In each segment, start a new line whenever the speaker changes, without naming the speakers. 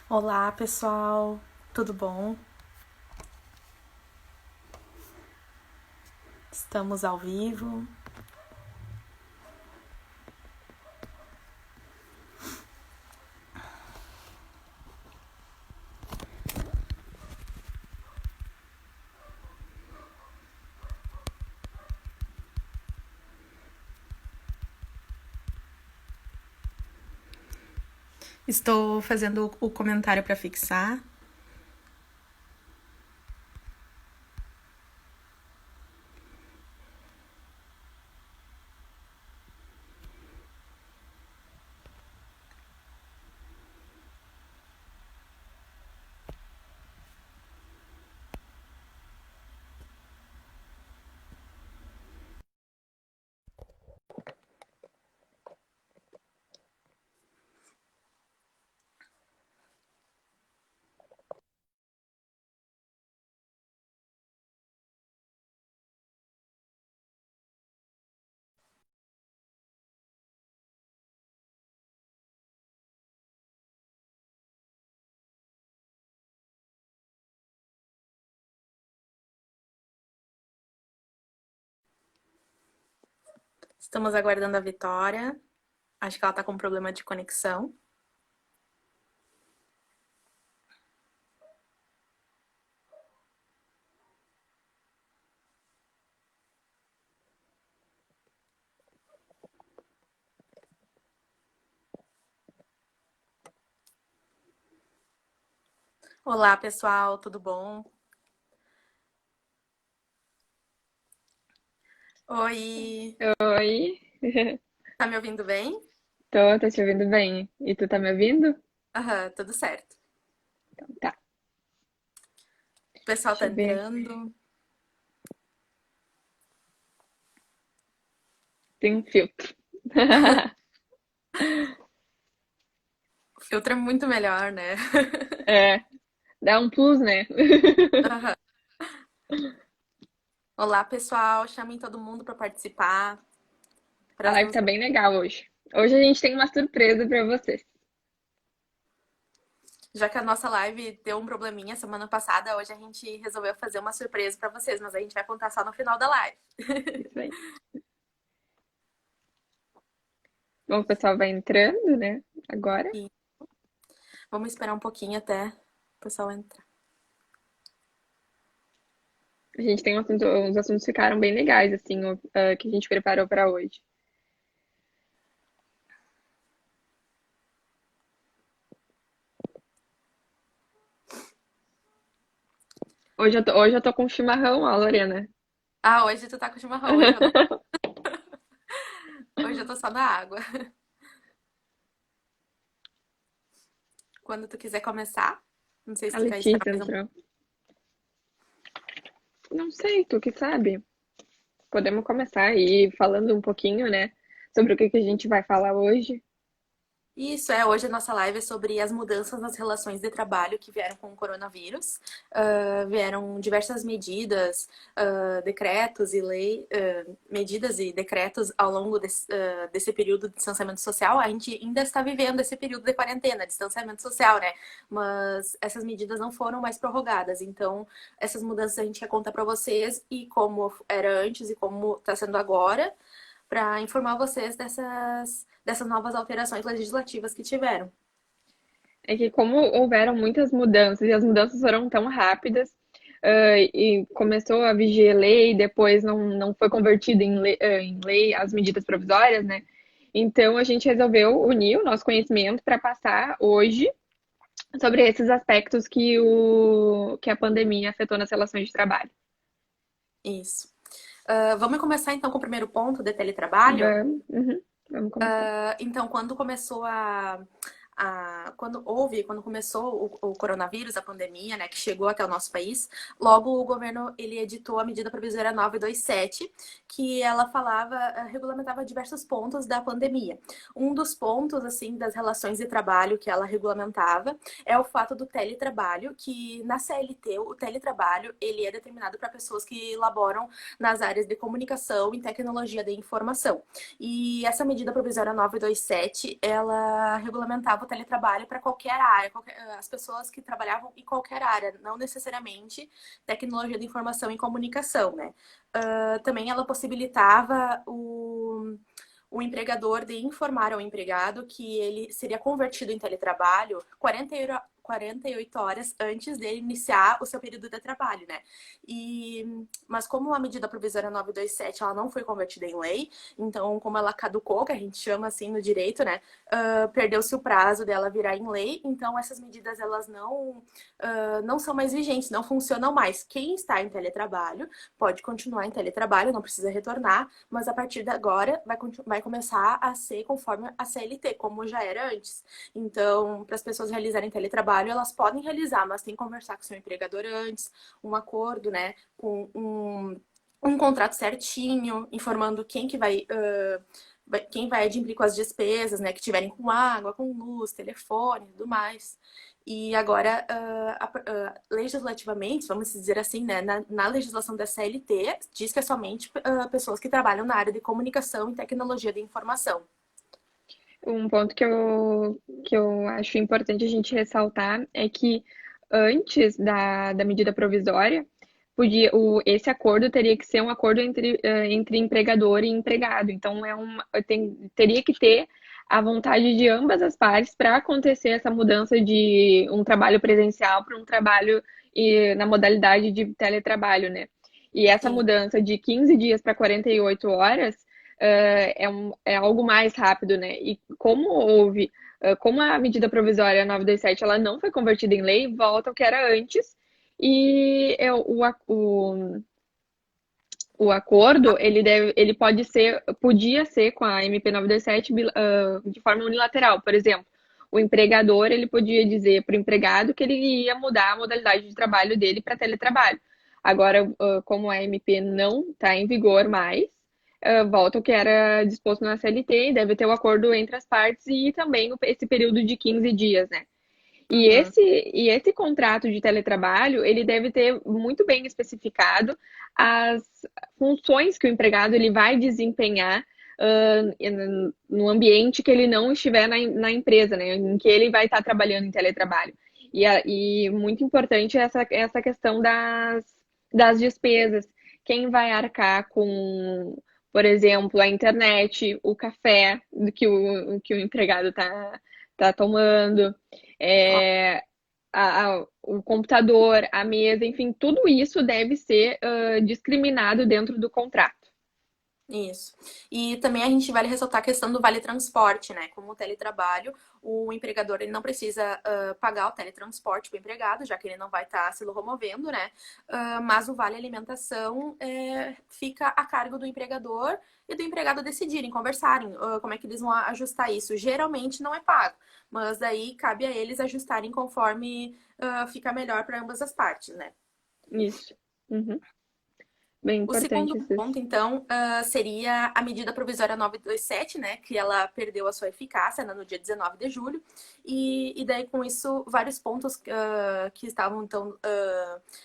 Olá, pessoal, tudo bom? Estamos ao vivo. Estou fazendo o comentário para fixar. Estamos aguardando a Vitória. Acho que ela está com problema de conexão. Olá, pessoal, tudo bom? Oi,
Oi,
tá me ouvindo bem?
tô te ouvindo bem. E tu tá me ouvindo?
Aham, tudo certo.
Tá,
O pessoal tá
deixa eu ver.
entrando.
Tem um filtro.
O filtro é muito melhor, né?
É, dá um plus, né?
Aham. Olá, pessoal, chamem todo mundo para participar.
A
Para
live
nos...
tá bem legal hoje. Hoje a gente tem uma surpresa pra vocês.
Já que a nossa live deu um probleminha semana passada, hoje a gente resolveu fazer uma surpresa para vocês, mas a gente vai contar só no final da live.
Isso aí. Bom, o pessoal vai entrando, né? Agora.
E vamos esperar um pouquinho até o pessoal entrar.
A gente tem uns assuntos ficaram bem legais, assim, que a gente preparou pra hoje. Hoje eu tô com chimarrão, ó, Lorena.
Ah, hoje tu tá com chimarrão, hoje eu não. Hoje eu tô só na água. Quando tu quiser começar, não sei se
A
tu quer esperar
Letícia
mais um.
entrou. Não sei, tu que sabe. Podemos começar aí falando um pouquinho, né, sobre o que que a gente vai falar hoje.
Isso, hoje a nossa live é sobre as mudanças nas relações de trabalho que vieram com o coronavírus. Vieram diversas medidas, decretos e lei, medidas e decretos ao longo desse período de distanciamento social. A gente ainda está vivendo esse período de quarentena, distanciamento social, né? Mas essas medidas não foram mais prorrogadas. Então, essas mudanças a gente quer contar para vocês e como era antes e como está sendo agora para informar vocês dessas novas alterações legislativas que tiveram.
É que como houveram muitas mudanças e as mudanças foram tão rápidas, e começou a vigir lei, depois não foi convertido em lei as medidas provisórias, né? Então a gente resolveu unir o nosso conhecimento para passar hoje sobre esses aspectos que a pandemia afetou nas relações de trabalho.
Isso. Vamos começar então com o primeiro ponto de teletrabalho.
Vamos começar.
Então, quando começou quando começou o coronavírus, a pandemia, né, que chegou até o nosso país, logo o governo ele editou a medida provisória 927, que ela regulamentava diversos pontos da pandemia. Um dos pontos, assim, das relações de trabalho que ela regulamentava é o fato do teletrabalho, que na CLT o teletrabalho ele é determinado para pessoas que laboram nas áreas de comunicação e tecnologia de informação. E essa medida provisória 927, ela regulamentava o teletrabalho para qualquer área, as pessoas que trabalhavam em qualquer área, não necessariamente tecnologia de informação e comunicação, né? Também ela possibilitava o empregador de informar ao empregado que ele seria convertido em teletrabalho 48 horas antes dele iniciar o seu período de trabalho, né? Mas como a medida provisória 927 ela não foi convertida em lei, então como ela caducou, que a gente chama assim no direito, né? Perdeu-se o prazo dela virar em lei, então essas medidas elas não são mais vigentes, não funcionam mais. Quem está em teletrabalho pode continuar em teletrabalho, não precisa retornar, mas a partir de agora vai começar a ser conforme a CLT, como já era antes. Então, para as pessoas realizarem teletrabalho, elas podem realizar, mas tem que conversar com seu empregador antes, um acordo, né, com um contrato certinho, informando quem vai adquirir com as despesas, né, que tiverem com água, com luz, telefone e tudo mais. E agora, legislativamente, vamos dizer assim, né, na legislação da CLT, diz que é somente pessoas que trabalham na área de comunicação e tecnologia de informação.
Um ponto que eu acho importante a gente ressaltar é que antes da medida provisória, esse acordo teria que ser um acordo entre empregador e empregado. Então, teria que ter a vontade de ambas as partes para acontecer essa mudança de um trabalho presencial para um trabalho na modalidade de teletrabalho, né? E essa
Sim.
mudança de 15 dias para 48 horas é algo mais rápido, né? E como a medida provisória 927 ela não foi convertida em lei, volta ao que era antes, e o acordo, ele podia ser com a MP 927 de forma unilateral, por exemplo. O empregador, ele podia dizer para o empregado que ele ia mudar a modalidade de trabalho dele para teletrabalho. Agora, como a MP não está em vigor mais, volta o que era disposto na CLT, deve ter o acordo entre as partes e também esse período de 15 dias, né? E
Uhum.
esse contrato de teletrabalho, ele deve ter muito bem especificado as funções que o empregado ele vai desempenhar no ambiente que ele não estiver na empresa, né, em que ele vai estar trabalhando em teletrabalho. E muito importante essa questão das despesas. Quem vai arcar com, por exemplo, a internet, o café que o empregado tá tomando, é, o computador, a mesa, enfim, tudo isso deve ser discriminado dentro do contrato.
Isso. E também a gente vale ressaltar a questão do vale transporte, né? Como o teletrabalho, o empregador ele não precisa pagar o teletransporte para o empregado, já que ele não vai estar se locomovendo, né? Mas o vale alimentação fica a cargo do empregador e do empregado decidirem, conversarem como é que eles vão ajustar isso. Geralmente não é pago, mas daí cabe a eles ajustarem conforme fica melhor para ambas as partes, né?
Isso. Uhum. Bem
O segundo
importante isso.
ponto, então, seria a medida provisória 927, né, que ela perdeu a sua eficácia, né, no dia 19 de julho, e daí com isso vários pontos que estavam, então,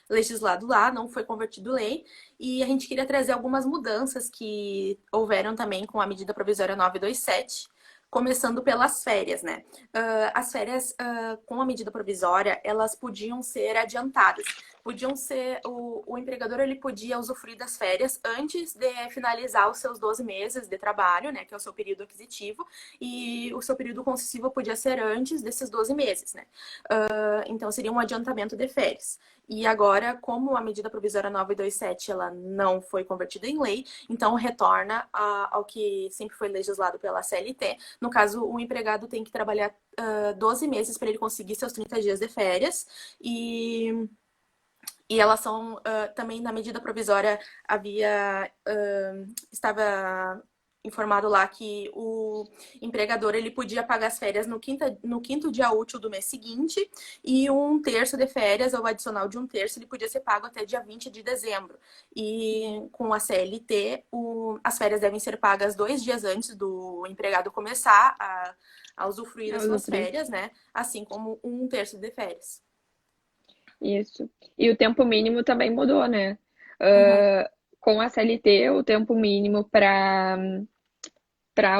legislados lá, não foi convertido lei, e a gente queria trazer algumas mudanças que houveram também com a medida provisória 927, começando pelas férias, né? As férias, com a medida provisória, elas podiam ser adiantadas. Podiam ser, o empregador ele podia usufruir das férias antes de finalizar os seus 12 meses de trabalho, né? Que é o seu período aquisitivo, e o seu período concessivo podia ser antes desses 12 meses, né? Então seria um adiantamento de férias. E agora, como a medida provisória 927 ela não foi convertida em lei, então retorna ao que sempre foi legislado pela CLT. No caso, o empregado tem que trabalhar 12 meses para ele conseguir seus 30 dias de férias. E elas são também na medida provisória estava informado lá que o empregador ele podia pagar as férias no quinto dia útil do mês seguinte e um terço de férias, ou adicional de um terço, ele podia ser pago até dia 20 de dezembro. E com a CLT, as férias devem ser pagas 2 dias antes do empregado começar a usufruir das suas
Usufruir.
férias, né? Assim como um terço de férias.
Isso. E o tempo mínimo também mudou, né?
Uhum.
Com a CLT, o tempo mínimo para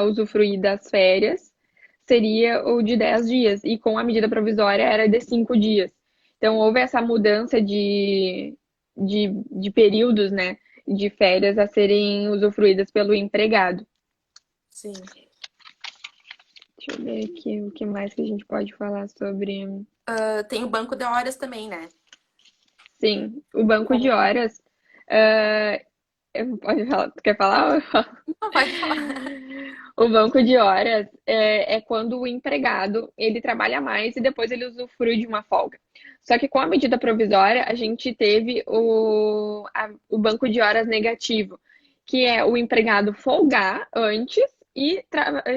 usufruir das férias seria o de 10 dias, e com a medida provisória era de 5 dias. Então, houve essa mudança de períodos, né, de férias a serem usufruídas pelo empregado.
Sim.
Deixa eu ver aqui o que mais que a gente pode falar sobre.
Tem o banco de horas também, né?
Sim, o banco de
Com-
horas. Pode falar, tu quer falar?
Não, pode falar.
O banco de horas é quando o empregado ele trabalha mais e depois ele usufrui de uma folga. Só que com a medida provisória, a gente teve o banco de horas negativo, que é o empregado folgar antes e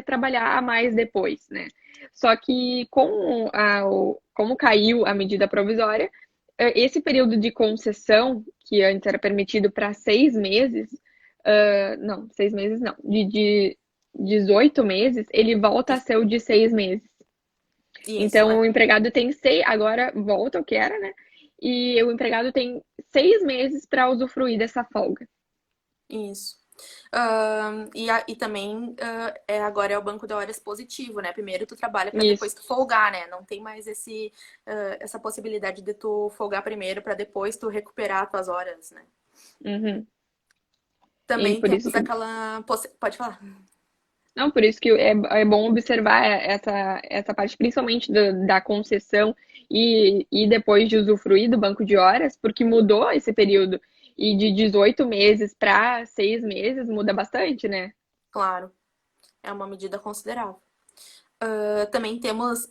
trabalhar a mais depois, né? Só que como caiu a medida provisória, esse período de concessão, que antes era permitido para 6 meses, não, 6 meses não, de 18 meses, ele volta a
Isso,
ser o de 6 meses.
isso,
Então, o empregado tem agora volta o que era, né? E o empregado tem 6 meses para usufruir dessa folga.
isso. E também agora é o banco de horas positivo, né? Primeiro tu trabalha para depois
Isso.
tu folgar, né? Não tem mais essa possibilidade de tu folgar primeiro para depois tu recuperar as tuas horas, né?
Uhum. E
Também
por isso
temos
que
aquela. Pode falar.
Não, por isso que é bom observar essa parte, principalmente da concessão e depois de usufruir do banco de horas, porque mudou esse período. E de 18 meses para 6 meses muda bastante, né?
Claro, é uma medida considerável. Também temos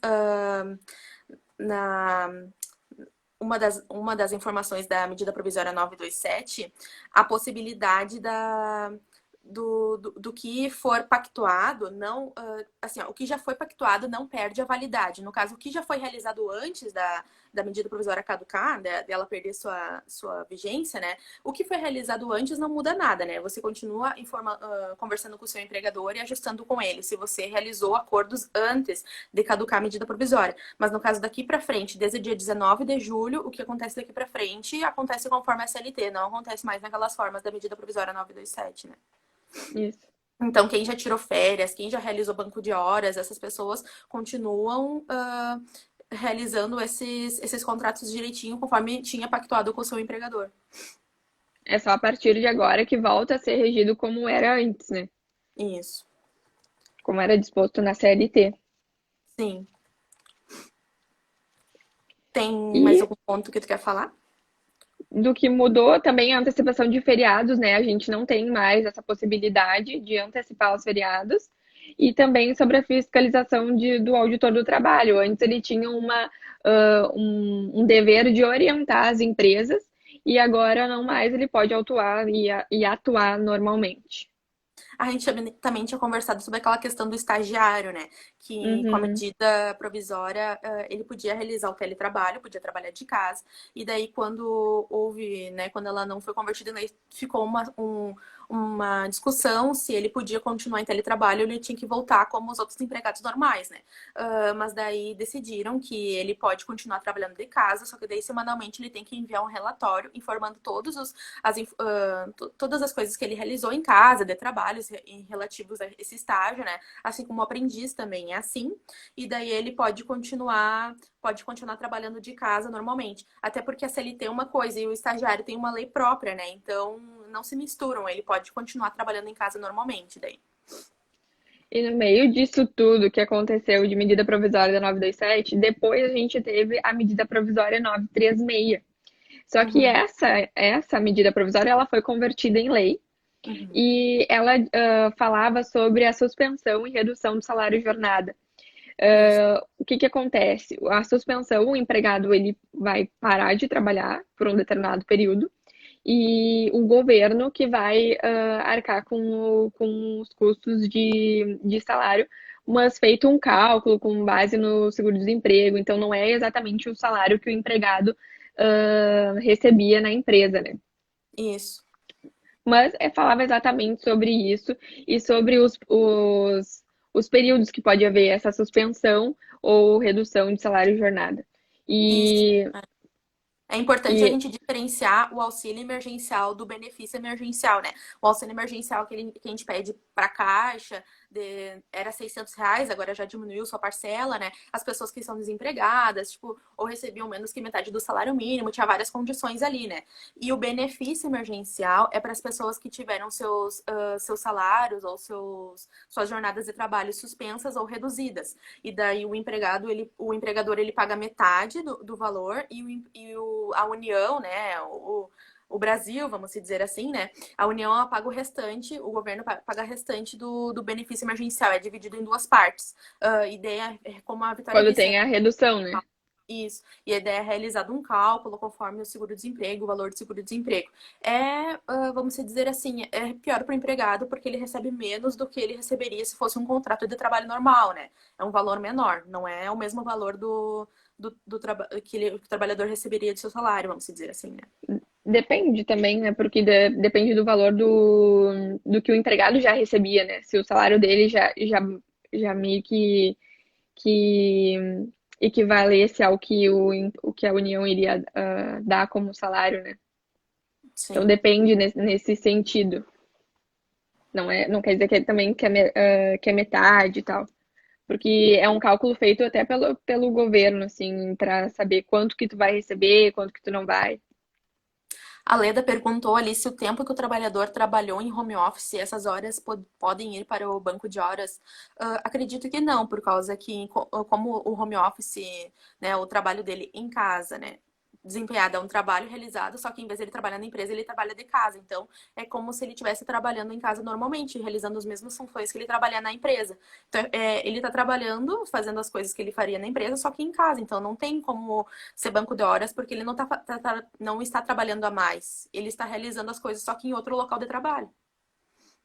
na uma das informações da medida provisória 927 a possibilidade do que for pactuado, não, assim, ó, o que já foi pactuado não perde a validade. No caso, o que já foi realizado antes da medida provisória caducar, dela perder sua vigência, né? O que foi realizado antes não muda nada, né? Você continua conversando com o seu empregador e ajustando com ele se você realizou acordos antes de caducar a medida provisória. Mas no caso daqui para frente, desde o dia 19 de julho, o que acontece daqui para frente acontece conforme a CLT, não acontece mais naquelas formas da medida provisória 927, né?
Isso.
Então, quem já tirou férias, quem já realizou banco de horas, essas pessoas continuam realizando esses contratos direitinho, conforme tinha pactuado com o seu empregador.
É só a partir de agora que volta a ser regido como era antes, né?
Isso.
Como era disposto na CLT.
Sim. Tem mais
E
algum ponto que tu quer falar?
do que mudou também a antecipação de feriados, né? A gente não tem mais essa possibilidade de antecipar os feriados. E também sobre a fiscalização do auditor do trabalho. Antes ele tinha um dever de orientar as empresas e agora não mais ele pode atuar e atuar normalmente.
A gente também tinha conversado sobre aquela questão do estagiário, né? Que com a
Uhum.
medida provisória ele podia realizar o teletrabalho, podia trabalhar de casa, e daí quando houve, né, quando ela não foi convertida em lei, ficou uma discussão se ele podia continuar em teletrabalho ou ele tinha que voltar como os outros empregados normais, né? Mas daí decidiram que ele pode continuar trabalhando de casa, só que daí semanalmente ele tem que enviar um relatório informando todas as coisas que ele realizou em casa, de trabalhos relativos a esse estágio, né? Assim como o aprendiz também é assim. E daí ele pode continuar trabalhando de casa normalmente. Até porque a CLT é uma coisa e o estagiário tem uma lei própria, né? Então não se misturam, ele pode continuar trabalhando em casa normalmente daí.
E no meio disso tudo que aconteceu de medida provisória da 927, depois a gente teve a medida provisória 936. Só que
Uhum,
essa medida provisória ela foi convertida em lei
uhum.
e ela falava sobre a suspensão e redução do salário jornada.
Isso,
O que que acontece? A suspensão, o empregado ele vai parar de trabalhar por um determinado período e o governo que vai arcar com os custos de salário, mas feito um cálculo com base no seguro-desemprego, então não é exatamente o salário que o empregado recebia na empresa, né?
isso.
Mas falava exatamente sobre isso e sobre os períodos que pode haver essa suspensão ou redução de salário e jornada.
Isso.
E,
É importante a
e
gente diferenciar o auxílio emergencial do benefício emergencial, né? O auxílio emergencial que a gente pede para a Caixa, era R$ 600, agora já diminuiu sua parcela, né? As pessoas que são desempregadas, tipo, ou recebiam menos que metade do salário mínimo, tinha várias condições ali, né? E o benefício emergencial é para as pessoas que tiveram seus salários ou suas jornadas de trabalho suspensas ou reduzidas. E daí o empregador ele paga metade do valor a União, né? O Brasil, vamos dizer assim, né? A União ela paga o restante, o governo paga o restante do benefício emergencial, é dividido em duas partes. E daí, como a Vitória
Quando
disse,
tem a redução, né?
isso. E a ideia é realizado um cálculo conforme o seguro-desemprego, o valor do seguro-desemprego. Vamos dizer assim, é pior para o empregado porque ele recebe menos do que ele receberia se fosse um contrato de trabalho normal, né? É um valor menor, não é o mesmo valor que o trabalhador receberia do seu salário, vamos dizer assim, né?
Depende também, né? Porque depende do valor do que o empregado já recebia, né? Se o salário dele já meio que equivalesse ao que o que a União iria dar como salário, né? Então
Sim.
depende nesse sentido. Não quer dizer que ele também quer metade e tal. Porque é um cálculo feito até pelo governo, assim, para saber quanto que tu vai receber, quanto que tu não vai.
A Leda perguntou ali se o tempo que o trabalhador trabalhou em home office, essas horas podem ir para o banco de horas. Acredito que não, por causa que, como o home office, né, o trabalho dele em casa, né, desempenhado é um trabalho realizado, só que em vez de ele trabalhar na empresa, ele trabalha de casa. Então, é como se ele estivesse trabalhando em casa normalmente, realizando as mesmas funções que ele trabalha na empresa. Então, ele está trabalhando, fazendo as coisas que ele faria na empresa, só que em casa. Então, não tem como ser banco de horas, porque ele não está trabalhando a mais. Ele está realizando as coisas só que em outro local de trabalho,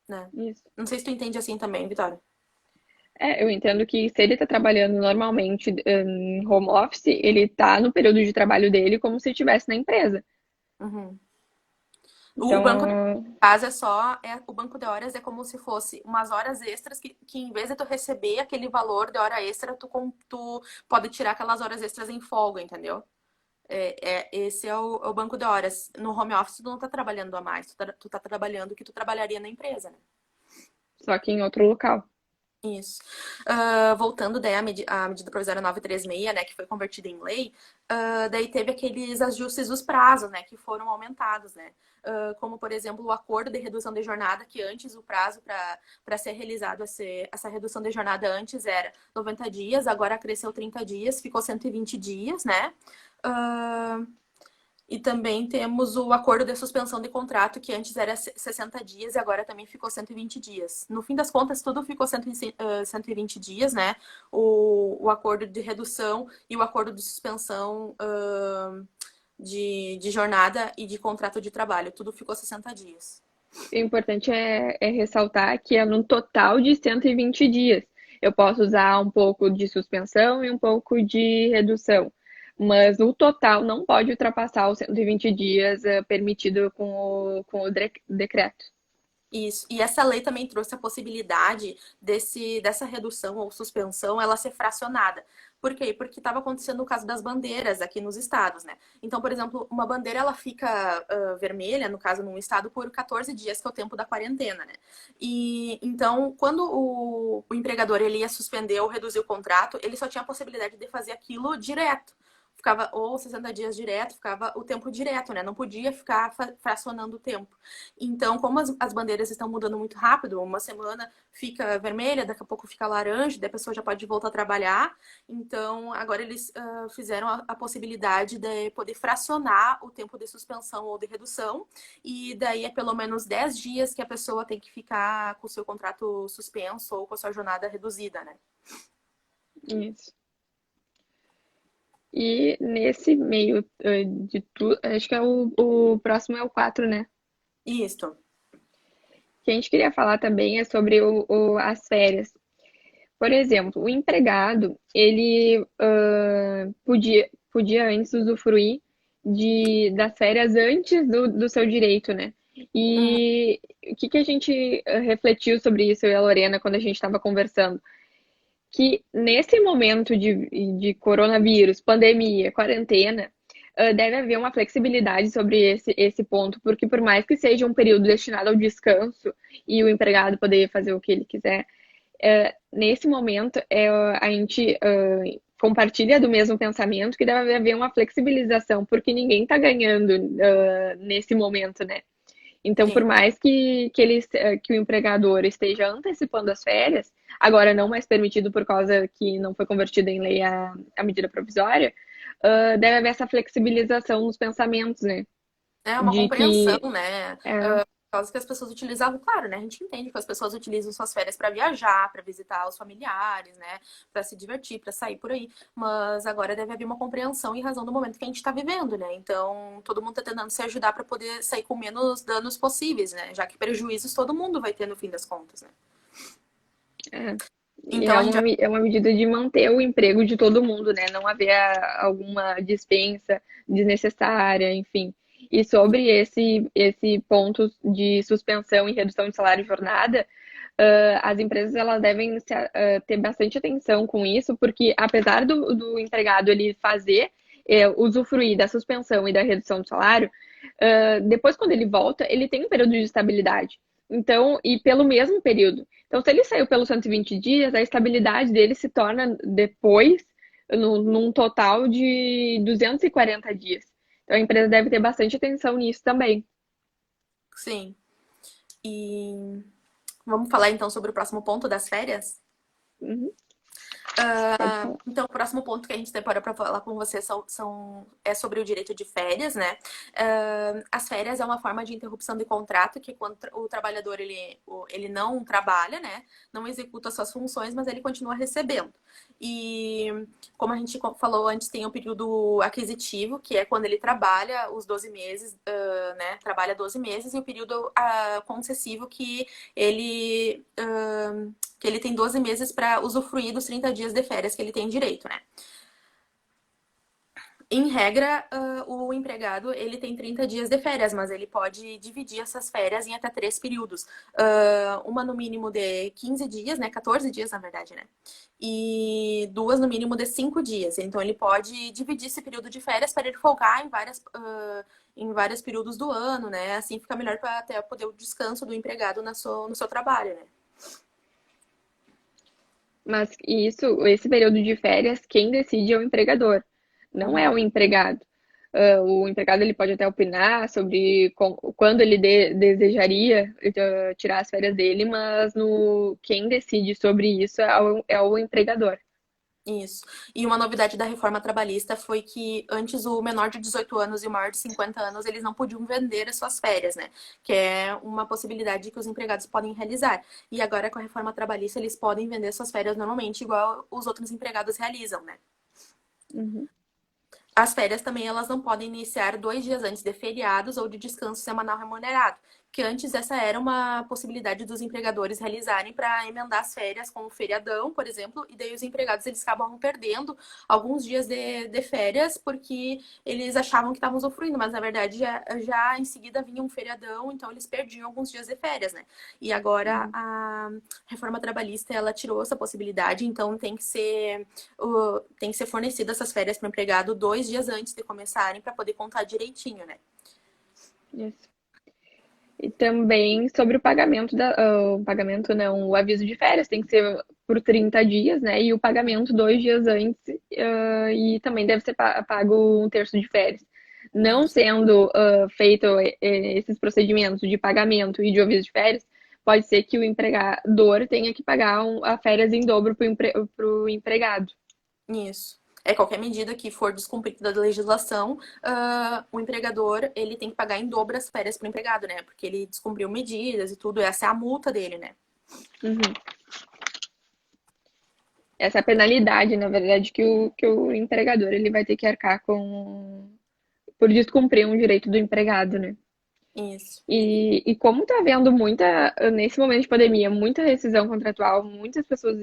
né?
Isso.
Não sei se tu entende assim também, Vitória.
Eu entendo que se ele está trabalhando normalmente em home office, ele está no período de trabalho dele como se estivesse na empresa.
Uhum. O banco de
Então,
casa o banco de horas é como se fosse umas horas extras que em vez de tu receber aquele valor de hora extra, tu pode tirar aquelas horas extras em folga, entendeu? Esse é o banco de horas. No home office, tu não tá trabalhando a mais, tu tá trabalhando o que tu trabalharia na empresa, né?
só que em outro local.
Isso. Voltando daí à medida provisória 936, né, que foi convertida em lei, daí teve aqueles ajustes dos prazos, né, que foram aumentados, né, como, por exemplo, o acordo de redução de jornada, que antes o prazo para ser realizado essa redução de jornada antes era 90 dias, agora cresceu 30 dias, ficou 120 dias, né, Uh, e também temos o acordo de suspensão de contrato, que antes era 60 dias e agora também ficou 120 dias. No fim das contas, tudo ficou 120 dias, né? O acordo de redução e o acordo de suspensão de jornada e de contrato de trabalho. Tudo ficou 60 dias.
O importante é ressaltar que é no total de 120 dias. Eu posso usar um pouco de suspensão e um pouco de redução, mas no total não pode ultrapassar os 120 dias permitido com o decreto.
Isso. E essa lei também trouxe a possibilidade dessa redução ou suspensão ela ser fracionada. Por quê? Porque estava acontecendo o caso das bandeiras aqui nos estados, né? Então, por exemplo, uma bandeira ela fica vermelha, no caso, num estado, por 14 dias, que é o tempo da quarentena, né? E então, quando o empregador ele ia suspender ou reduzir o contrato, ele só tinha a possibilidade de fazer aquilo direto. Ficava ou 60 dias direto, ficava o tempo direto, né? Não podia ficar fracionando o tempo. Então, como as bandeiras estão mudando muito rápido, uma semana fica vermelha, daqui a pouco fica laranja, daí a pessoa já pode voltar a trabalhar. Então, agora eles fizeram a possibilidade de poder fracionar o tempo de suspensão ou de redução. E daí é pelo menos 10 dias que a pessoa tem que ficar com o seu contrato suspenso ou com a sua jornada reduzida, né?
Isso. E nesse meio de tudo, acho que o próximo é o 4, né?
Isso.
O que a gente queria falar também é sobre as férias. Por exemplo, o empregado, ele podia antes usufruir das férias antes do seu direito, né?
Uhum.
E o que a gente refletiu sobre isso, eu e a Lorena, quando a gente estava conversando? Que nesse momento de coronavírus, pandemia, quarentena, deve haver uma flexibilidade sobre esse ponto, porque por mais que seja um período destinado ao descanso e o empregado poder fazer o que ele quiser, nesse momento a gente compartilha do mesmo pensamento que deve haver uma flexibilização, porque ninguém está ganhando nesse momento, né? Então, por
Sim.
mais que o empregador esteja antecipando as férias, agora não mais permitido por causa que não foi convertida em lei a medida provisória, deve haver essa flexibilização nos pensamentos, né?
É uma
De
compreensão,
que
né?
é,
Por causa que as pessoas utilizavam, claro, né? A gente entende que as pessoas utilizam suas férias para viajar, para visitar os familiares, né? Para se divertir, para sair por aí. Mas agora deve haver uma compreensão em razão do momento que a gente está vivendo, né? Então, todo mundo está tentando se ajudar para poder sair com menos danos possíveis, né? Já que prejuízos todo mundo vai ter no fim das contas, né?
é, e
Então, a gente vai.
é uma medida de manter o emprego de todo mundo, né? Não haver alguma dispensa desnecessária, enfim. E sobre esse ponto de suspensão e redução de salário e jornada, as empresas elas devem ter bastante atenção com isso, porque apesar do empregado ele fazer, usufruir da suspensão e da redução do salário, depois quando ele volta, ele tem um período de estabilidade. Então, e pelo mesmo período. Então, se ele saiu pelos 120 dias, a estabilidade dele se torna depois num total de 240 dias. Então, a empresa deve ter bastante atenção nisso também.
Sim. E vamos falar então sobre o próximo ponto das férias?
Uhum, pode falar.
Então, o próximo ponto que a gente separa para falar com você é sobre o direito de férias, né? As férias é uma forma de interrupção de contrato que quando o trabalhador ele não trabalha, né? Não executa suas funções, mas ele continua recebendo. E como a gente falou antes, tem o período aquisitivo, que é quando ele trabalha os 12 meses, né? Trabalha 12 meses, e o período concessivo que ele tem 12 meses para usufruir dos 30 dias de férias que ele tem direito, né? Em regra, o empregado ele tem 30 dias de férias, mas ele pode dividir essas férias em até três períodos. Uma no mínimo de 15 dias, né? 14 dias, na verdade, né? E duas no mínimo de 5 dias. Então ele pode dividir esse período de férias para ele folgar em vários períodos do ano, né? Assim fica melhor para até poder o descanso do empregado no seu trabalho, né?
Mas esse período de férias, quem decide é o empregador, não é
Uhum.
o empregado. O empregado ele pode até opinar sobre quando ele desejaria tirar as férias dele, mas quem decide sobre isso é o empregador.
Isso. E uma novidade da reforma trabalhista foi que antes o menor de 18 anos e o maior de 50 anos, eles não podiam vender as suas férias, né? Que é uma possibilidade que os empregados podem realizar. E agora com a reforma trabalhista, eles podem vender suas férias normalmente, igual os outros empregados realizam, né?
Uhum.
As férias também elas não podem iniciar 2 dias antes de feriados ou de descanso semanal remunerado, que antes essa era uma possibilidade dos empregadores realizarem para emendar as férias com o feriadão, por exemplo, e daí os empregados eles acabam perdendo alguns dias de férias porque eles achavam que estavam usufruindo, mas na verdade já em seguida vinha um feriadão, então eles perdiam alguns dias de férias, né? E agora
Uhum.
a reforma trabalhista ela tirou essa possibilidade, então tem que ser fornecidas essas férias para o empregado 2 dias antes de começarem para poder contar direitinho, né?
Isso. E também sobre o pagamento o pagamento não, o aviso de férias tem que ser por 30 dias, né? E o pagamento 2 dias antes, e também deve ser pago um terço de férias. Não
Isso.
sendo feito esses procedimentos de pagamento e de aviso de férias, pode ser que o empregador tenha que pagar a férias em dobro para o empregado.
Isso. É qualquer medida que for descumprida da legislação, o empregador ele tem que pagar em dobro as férias para o empregado, né? Porque ele descumpriu medidas e tudo, essa é a multa dele, né?
Uhum. Essa é a penalidade, na verdade, que o empregador ele vai ter que arcar com por descumprir um direito do empregado, né?
Isso.
E como está havendo nesse momento de pandemia, muita rescisão contratual, muitas pessoas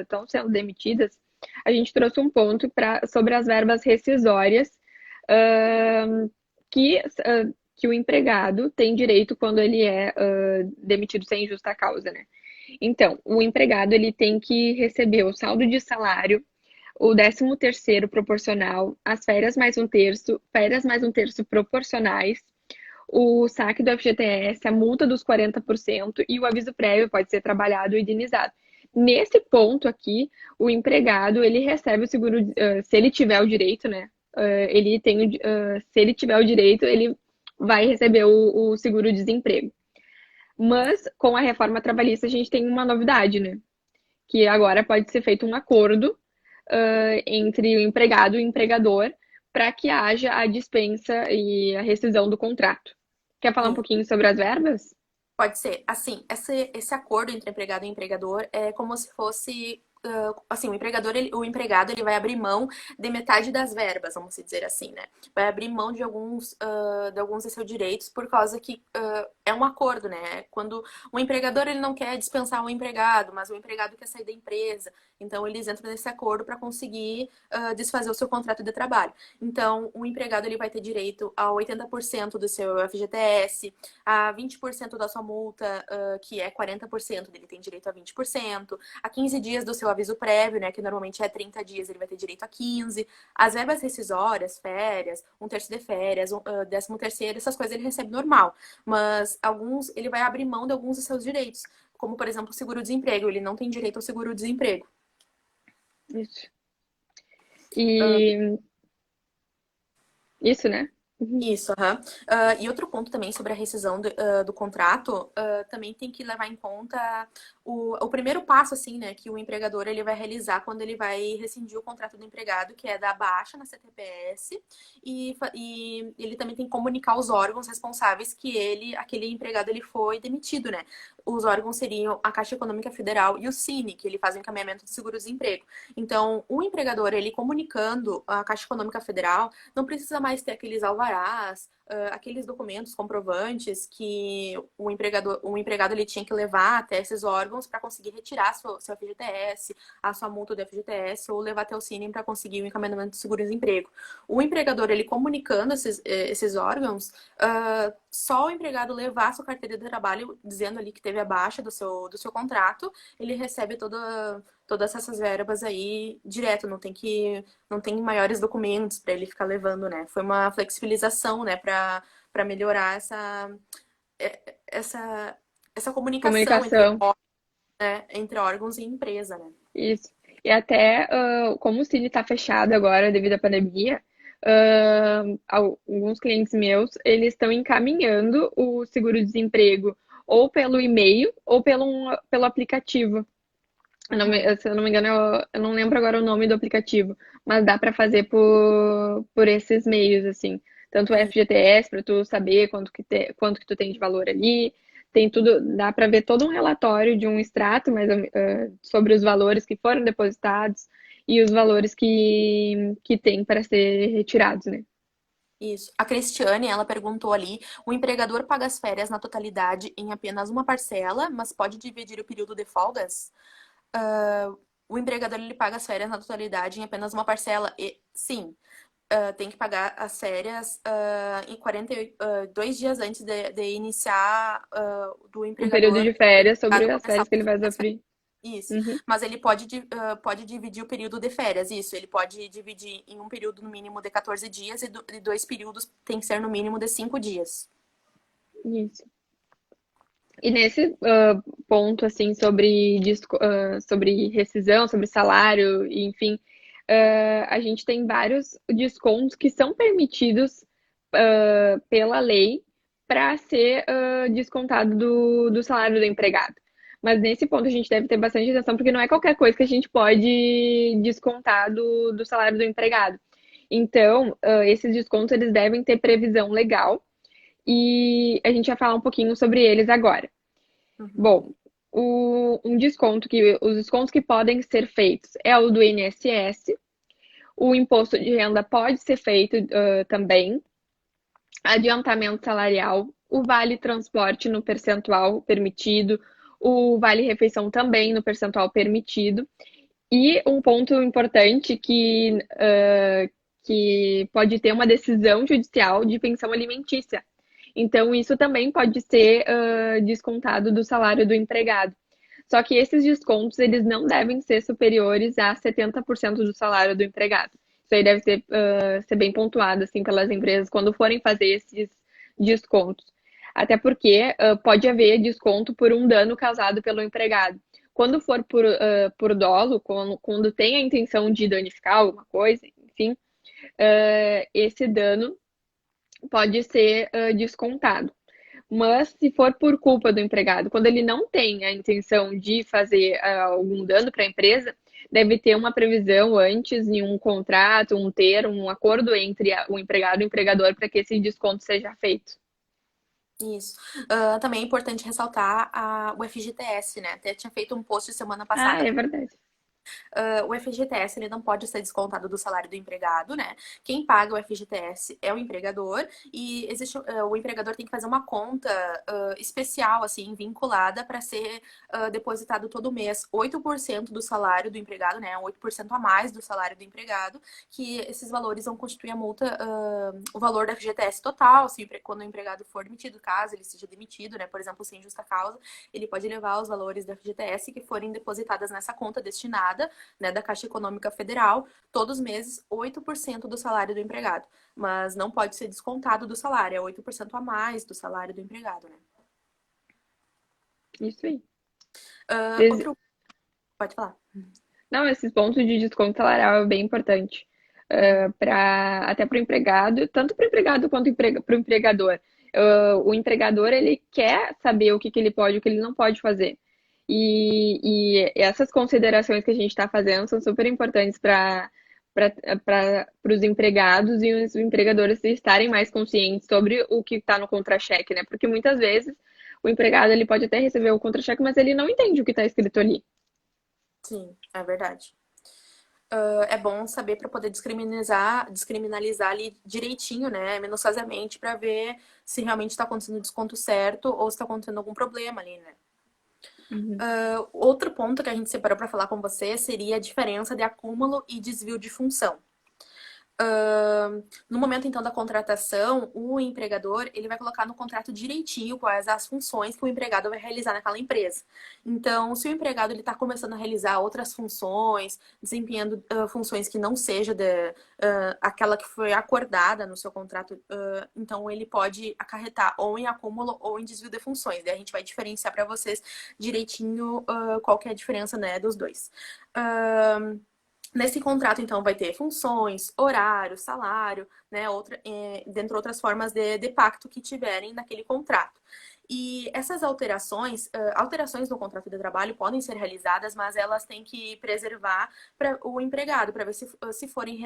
estão sendo demitidas, a gente trouxe um ponto sobre as verbas rescisórias uh, que o empregado tem direito quando ele é demitido sem justa causa, né? Então, o empregado ele tem que receber o saldo de salário, o 13º proporcional, as férias mais um terço proporcionais, o saque do FGTS, a multa dos 40% e o aviso prévio pode ser trabalhado e indenizado. Nesse ponto aqui, o empregado, ele recebe o seguro, se ele tiver o direito, né? Se ele tiver o direito, ele vai receber o seguro-desemprego. Mas, com a reforma trabalhista, a gente tem uma novidade, né? Que agora pode ser feito um acordo entre o empregado e o empregador para que haja a dispensa e a rescisão do contrato. Quer falar um
Sim.
pouquinho sobre as verbas?
Pode ser. Assim, esse acordo entre empregado e empregador é como se fosse. Assim, o empregado ele vai abrir mão de metade das verbas, vamos dizer assim, né? Vai abrir mão de alguns de seus direitos por causa que é um acordo, né? Quando o empregador ele não quer dispensar o empregado, mas o empregado quer sair da empresa, então eles entram nesse acordo para conseguir desfazer o seu contrato de trabalho. Então, o empregado ele vai ter direito a 80% do seu FGTS, a 20% da sua multa, que é 40%, ele tem direito a 20%, a 15 dias do seu aviso prévio, né, que normalmente é 30 dias, ele vai ter direito a 15, as verbas rescisórias, férias, um terço de férias, 13º, essas coisas ele recebe normal, mas alguns, ele vai abrir mão de alguns dos seus direitos, como, por exemplo, o seguro-desemprego, ele não tem direito ao seguro-desemprego.
Isso. E isso, né? Uhum.
Isso, aham. E outro ponto também sobre a rescisão do contrato, também tem que levar em conta o primeiro passo, assim, né, que o empregador ele vai realizar quando ele vai rescindir o contrato do empregado, que é dar baixa na CTPS, e ele também tem que comunicar aos órgãos responsáveis que aquele empregado, ele foi demitido, né? Os órgãos seriam a Caixa Econômica Federal e o Cine, que ele faz o encaminhamento de seguro-desemprego. Então, o empregador, ele comunicando a Caixa Econômica Federal, não precisa mais ter aqueles alvarás, aqueles documentos comprovantes que o empregado ele tinha que levar até esses órgãos para conseguir retirar seu FGTS, a sua multa do FGTS ou levar até o Cine para conseguir o encaminhamento de seguro-desemprego. O empregador, ele comunicando esses órgãos, só o empregado levar a sua carteira de trabalho dizendo ali que teve a baixa do seu contrato, ele recebe todas essas verbas aí direto, não tem maiores documentos para ele ficar levando, né? Foi uma flexibilização, né, para melhorar essa, essa comunicação
Comunicação.
entre órgãos e empresa, né?
Isso. E até, como o Cine está fechado agora devido à pandemia, alguns clientes meus, eles estão encaminhando o seguro-desemprego ou pelo e-mail ou pelo aplicativo.
Uhum.
Se eu não me engano, eu não lembro agora o nome do aplicativo, mas dá para fazer por esses meios, assim. Tanto o
E,
FGTS, para tu saber quanto que tu tem de valor ali, tem tudo, dá para ver todo um relatório de um extrato sobre os valores que foram depositados e os valores que tem para ser retirados, né?
isso. A Cristiane, ela perguntou ali, o empregador paga as férias na totalidade em apenas uma parcela, mas pode dividir o período de folgas? O empregador, ele paga as férias na totalidade em apenas uma parcela? E, sim. Tem que pagar as férias em 2 dias antes de iniciar do
Um período
empregador
de férias sobre as
começar
férias que ele vai
as férias.
sofrer.
Isso.
Uhum.
Mas ele pode dividir o período de férias. Isso. Ele pode dividir em um período no mínimo de 14 dias e 2 períodos tem que ser no mínimo de 5 dias.
Isso. E nesse ponto, assim, sobre rescisão, sobre salário, e, enfim, a gente tem vários descontos que são permitidos pela lei para ser descontado do salário do empregado. Mas nesse ponto a gente deve ter bastante atenção, porque não é qualquer coisa que a gente pode descontar do salário do empregado. Então, esses descontos eles devem ter previsão legal e a gente vai falar um pouquinho sobre eles agora.
Uhum.
Bom, os descontos que podem ser feitos é o do INSS, o imposto de renda pode ser feito também, adiantamento salarial, o vale transporte no percentual permitido, o vale refeição também no percentual permitido. E um ponto importante que pode ter uma decisão judicial de pensão alimentícia. Então, isso também pode ser descontado do salário do empregado. Só que esses descontos, eles não devem ser superiores a 70% do salário do empregado. Isso aí deve ser bem pontuado, assim, pelas empresas quando forem fazer esses descontos. Até porque pode haver desconto por um dano causado pelo empregado. Quando for por dolo, quando tem a intenção de danificar alguma coisa, enfim, esse dano pode ser descontado. Mas se for por culpa do empregado, quando ele não tem a intenção de fazer algum dano para a empresa, deve ter uma previsão antes em um contrato, um termo, um acordo entre o empregado e o empregador para que esse desconto seja feito.
Isso. Também é importante ressaltar o FGTS, né? Até tinha feito um post semana
Ah,
passada.
é verdade.
O FGTS ele não pode ser descontado do salário do empregado, né? Quem paga o FGTS é o empregador e existe, o empregador tem que fazer uma conta especial, assim, vinculada para ser depositado todo mês 8% do salário do empregado, né? 8% a mais do salário do empregado, que esses valores vão constituir a multa, o valor do FGTS total, se, quando o empregado for demitido, caso ele seja demitido, né? Por exemplo, sem justa causa, ele pode levar os valores do FGTS que forem depositadas nessa conta destinada, né, da Caixa Econômica Federal, todos os meses, 8% do salário do empregado. Mas não pode ser descontado do salário, é 8% a mais do salário do empregado, né?
Isso aí.
Outro. Pode falar.
Não, esses pontos de desconto salarial é bem importante. Até para o empregado, tanto para o empregado quanto para o empregador. O empregador, ele quer saber o que, que ele pode e o que ele não pode fazer. E essas considerações que a gente está fazendo são super importantes para os empregados e os empregadores estarem mais conscientes sobre o que está no contra-cheque, né? Porque muitas vezes o empregado ele pode até receber o contra-cheque, mas ele não entende o que está escrito ali.
Sim, é verdade. É bom saber para poder descriminalizar ali direitinho, né? Minuciosamente, para ver se realmente está acontecendo o desconto certo ou se está acontecendo algum problema ali, né?
Uhum.
Outro ponto que a gente separou para falar com você seria a diferença de acúmulo e desvio de função. No momento, então, da contratação, o empregador ele vai colocar no contrato direitinho quais as funções que o empregado vai realizar naquela empresa. Então, se o empregado ele está começando a realizar outras funções, desempenhando funções que não seja aquela que foi acordada no seu contrato, então ele pode acarretar ou em acúmulo ou em desvio de funções. Daí a gente vai diferenciar para vocês direitinho qual que é a diferença, né, dos dois. Nesse contrato, então, vai ter funções, horário, salário, né, dentre outras formas de pacto que tiverem naquele contrato. E essas alterações no contrato de trabalho podem ser realizadas, mas elas têm que preservar para o empregado, para ver se forem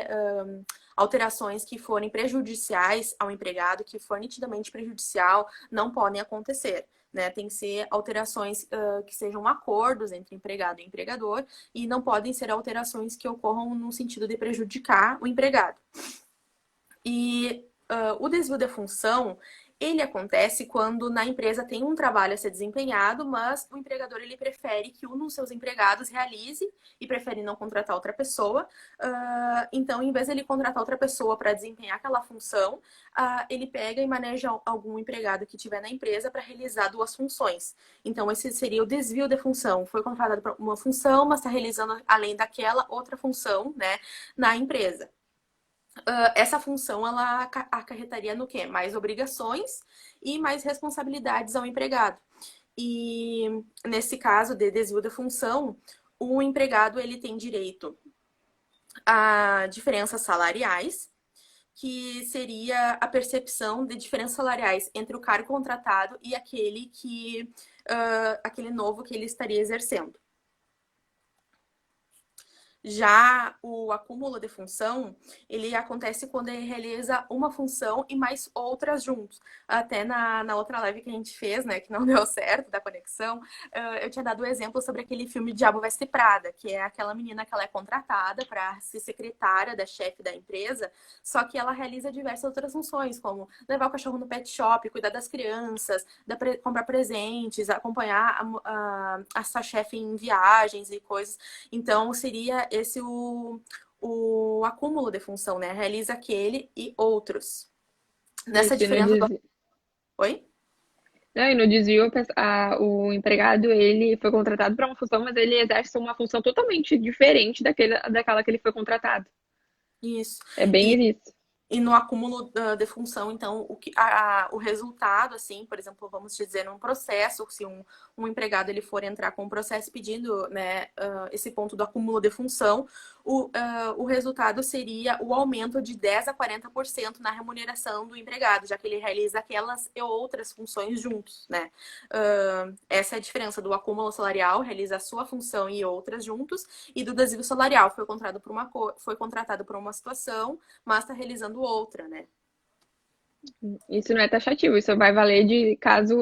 alterações que forem prejudiciais ao empregado, que for nitidamente prejudicial, não podem acontecer. Né? Tem que ser alterações que sejam acordos entre empregado e empregador e não podem ser alterações que ocorram no sentido de prejudicar o empregado. E o desvio de função, ele acontece quando na empresa tem um trabalho a ser desempenhado, mas o empregador ele prefere que um dos seus empregados realize e prefere não contratar outra pessoa. Então, em vez de ele contratar outra pessoa para desempenhar aquela função, ele pega e maneja algum empregado que tiver na empresa para realizar duas funções. Então, esse seria o desvio de função. Foi contratado para uma função, mas está realizando, além daquela, outra função, né, na empresa. Essa função ela acarretaria no quê? Mais obrigações e mais responsabilidades ao empregado. E nesse caso de desvio da função, o empregado ele tem direito a diferenças salariais, que seria a percepção de diferenças salariais entre o cargo contratado e aquele novo que ele estaria exercendo. Já o acúmulo de função, ele acontece quando ele realiza uma função e mais outras juntos. Até na outra live que a gente fez, né, que não deu certo da conexão, eu tinha dado o exemplo sobre aquele filme Diabo Veste Prada, que é aquela menina que ela é contratada para ser secretária da chefe da empresa, só que ela realiza diversas outras funções, como levar o cachorro no pet shop, cuidar das crianças, comprar presentes, acompanhar a sua chefe em viagens e coisas. Então, seria esse o acúmulo de função, né? Realiza aquele e outros. Nessa
Isso,
diferença do... Oi?
Não, e no desvio, o empregado, ele foi contratado para uma função, mas ele exerce uma função totalmente diferente daquela que ele foi contratado.
Isso.
É bem isso.
E no acúmulo de função, então, o resultado, assim, por exemplo, vamos dizer, num processo, se um empregado ele for entrar com um processo pedindo, né, esse ponto do acúmulo de função, o resultado seria o aumento de 10 a 40% na remuneração do empregado, já que ele realiza aquelas e outras funções juntos, né? Essa é a diferença do acúmulo salarial, realiza a sua função e outras juntos, e do desvio salarial, foi contratado por uma situação, mas está realizando outra, né?
Isso não é taxativo, isso vai valer de caso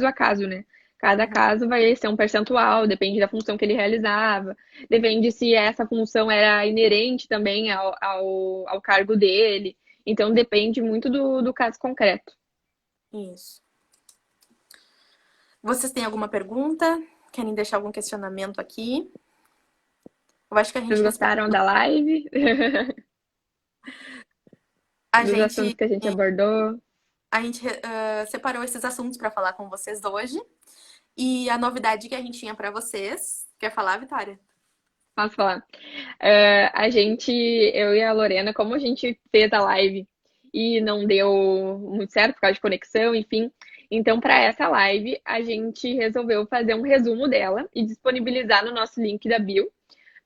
a caso, né? Cada
Uhum.
caso vai ser um percentual, depende da função que ele realizava, depende se essa função era inerente também ao cargo dele. Então depende muito do caso concreto.
Isso. Vocês têm alguma pergunta? Querem deixar algum questionamento aqui? Eu acho que a
Vocês
gente
gostaram
respondeu.
da live?
A
Dos assuntos
gente,
que a gente abordou?
a gente separou esses assuntos para falar com vocês hoje. E a novidade que a gente tinha para vocês. Quer falar, Vitória?
Posso falar? Eu e a Lorena, como a gente fez a live e não deu muito certo por causa de conexão, enfim. Então, para essa live, a gente resolveu fazer um resumo dela e disponibilizar no nosso link da bio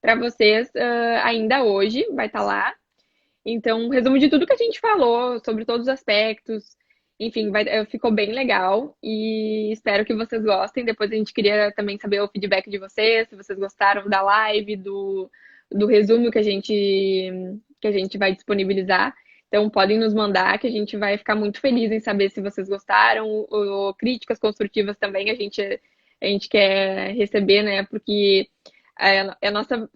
para vocês ainda hoje, vai estar lá. Então, um resumo de tudo que a gente falou, sobre todos os aspectos. Enfim, ficou bem legal e espero que vocês gostem. Depois a gente queria também saber o feedback de vocês, se vocês gostaram da live, do resumo que a gente vai disponibilizar. Então, podem nos mandar, que a gente vai ficar muito feliz em saber se vocês gostaram, ou críticas construtivas também a gente quer receber, né? Porque é a nossa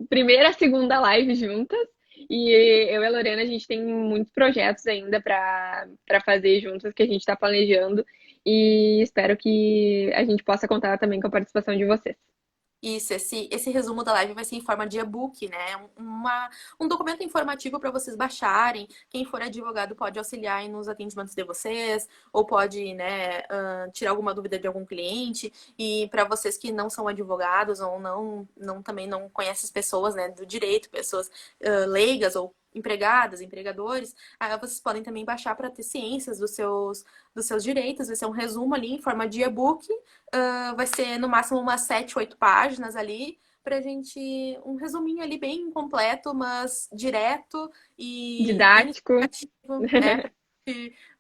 primeira, segunda live juntas. E eu e a Lorena, a gente tem muitos projetos ainda para fazer juntos que a gente está planejando e espero que a gente possa contar também com a participação de vocês.
Isso, esse resumo da live vai ser em forma de e-book, né? Um documento informativo para vocês baixarem. Quem for advogado pode auxiliar aí nos atendimentos de vocês, ou pode, né, tirar alguma dúvida de algum cliente. E para vocês que não são advogados ou também não conhecem as pessoas, né, do direito, pessoas leigas ou empregadas, empregadores, vocês podem também baixar para ter ciências dos seus direitos. Vai ser um resumo ali em forma de e-book. Vai ser no máximo umas 7, 8 páginas ali, pra gente. Um resuminho ali bem completo, mas direto e
Didático.
explicativo, né?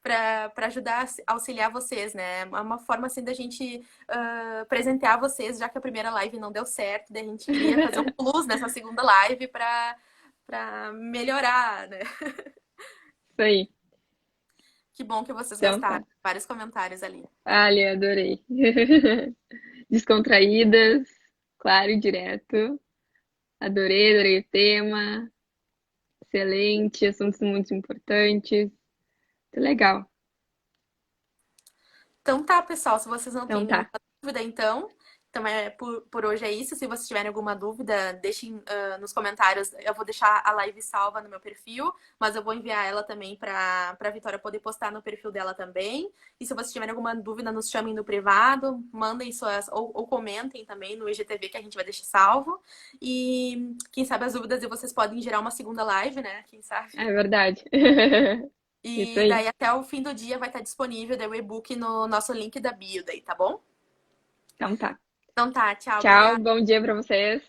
Para ajudar a auxiliar vocês, né? É uma forma assim da gente presentear vocês, já que a primeira live não deu certo, daí a gente queria fazer um plus nessa segunda live para melhorar, né?
Isso aí.
Que bom que vocês
Então
gostaram.
tá.
Vários comentários ali.
Ali, adorei. Descontraídas, claro e direto. Adorei, adorei o tema. Excelente, assuntos muito importantes. Muito legal.
Então tá, pessoal, se vocês não
Então
têm nenhuma
tá.
dúvida, então por hoje é isso. Se vocês tiverem alguma dúvida, deixem nos comentários. Eu vou deixar a live salva no meu perfil, mas eu vou enviar ela também para Vitória poder postar no perfil dela também. E se vocês tiverem alguma dúvida, nos chamem no privado, mandem suas ou comentem também no IGTV que a gente vai deixar salvo. E quem sabe as dúvidas de vocês podem gerar uma segunda live, né? Quem sabe?
É verdade. Isso
E
aí.
daí até o fim do dia vai estar disponível daí o e-book no nosso link da bio daí, tá bom?
Então tá.
Então tá, tchau,
Tchau,
obrigada.
bom dia pra vocês.